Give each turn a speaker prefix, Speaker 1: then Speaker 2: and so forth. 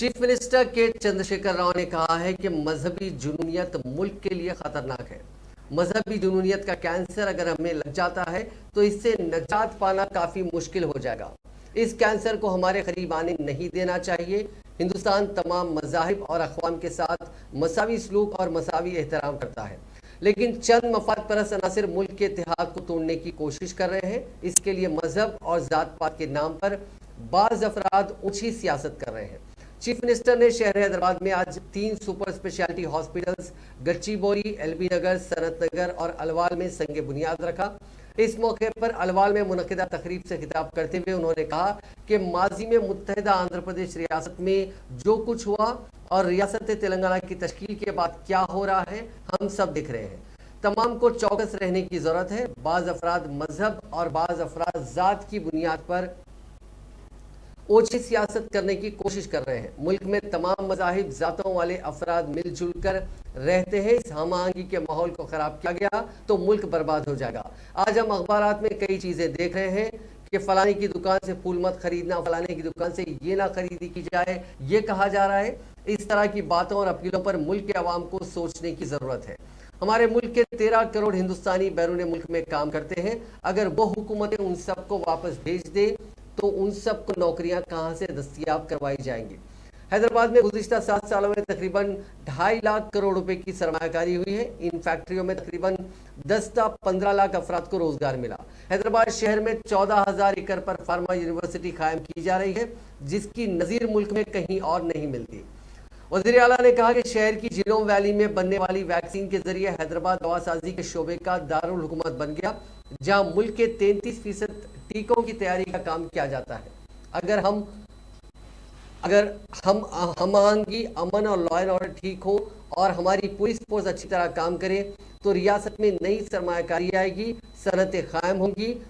Speaker 1: Chief minister کے چندرشیکھر راؤ نے کہا ہے کہ مذہبی جنونیت ملک کے لیے خطرناک ہے۔ مذہبی جنونیت کا کینسر اگر ہمیں لگ جاتا ہے تو اس سے نجات پانا کافی مشکل ہو جائے گا۔ اس کینسر کو ہمارے قریب آنے نہیں دینا چاہیے۔ ہندوستان تمام مذاہب اور اقوام کے ساتھ مساوی سلوک اور مساوی احترام کرتا ہے، لیکن چند مفاد پرست عناصر ملک کے اتحاد کو توڑنے کی کوشش کر رہے ہیں۔ اس کے لیے مذہب اور ذات پات کے نام پر بعض افراد اونچی سیاست کر رہے ہیں۔ چیف منسٹر نے شہر حیدرآباد میں آج 3 super specialty hospitals Gachibowli, L B Nagar, Sanath Nagar اور الوال میں سنگ بنیاد رکھا۔ اس موقع پر الوال میں منعقدہ تقریب سے خطاب کرتے ہوئے انہوں نے کہا کہ ماضی میں متحدہ آندھرا پردیش ریاست میں جو کچھ ہوا اور ریاست تلنگانہ کی تشکیل کے بعد کیا ہو رہا ہے، ہم سب دیکھ رہے ہیں۔ تمام کو چوکس رہنے کی ضرورت ہے۔ بعض افراد مذہب اور بعض افراد ذات کی بنیاد پر اوچھی سیاست کرنے کی کوشش کر رہے ہیں۔ ملک میں تمام مذاہب ذاتوں والے افراد مل جل کر رہتے ہیں۔ اس ہم آہنگی کے ماحول کو خراب کیا گیا تو ملک برباد ہو جائے گا۔ آج ہم اخبارات میں کئی چیزیں دیکھ رہے ہیں کہ فلانے کی دکان سے پھول مت خریدنا، فلانے کی دکان سے یہ نہ خریدی کی جائے، یہ کہا جا رہا ہے۔ اس طرح کی باتوں اور اپیلوں پر ملک کے عوام کو سوچنے کی ضرورت ہے۔ ہمارے ملک کے 13 کروڑ ہندوستانی بیرون ملک میں کام کرتے ہیں۔ اگر وہ حکومتیں ان سب کو واپس بھیج دیں تو ان سب کو نوکریاں کہاں سے دستیاب کروائی جائیں گی؟ حیدرآباد میں گزشتہ 7 سالوں میں تقریباً 2.5 لاکھ کروڑ روپے کی سرمایہ کاری ہوئی ہے۔ ان فیکٹریوں میں تقریباً 10 تا 15 لاکھ افراد کو روزگار ملا۔ حیدرآباد شہر میں 14,000 ایکڑ پر فارما یونیورسٹی قائم کی جا رہی ہے، جس کی نظیر ملک میں کہیں اور نہیں ملتی۔ وزیر اعلیٰ نے کہا کہ شہر کی جینوم ویلی میں بننے والی ویکسین کے ذریعے حیدرآباد دوا سازی کے شعبے کا دارالحکومت بن گیا، جہاں ملک کے 33% ٹیکوں کی تیاری کا کام کیا جاتا ہے۔ اگر ہم آہنگی، امن اور لا اینڈ آرڈر ٹھیک ہو اور ہماری پولیس فورس اچھی طرح کام کرے تو ریاست میں نئی سرمایہ کاری آئے گی، صنعتیں قائم ہوں گی،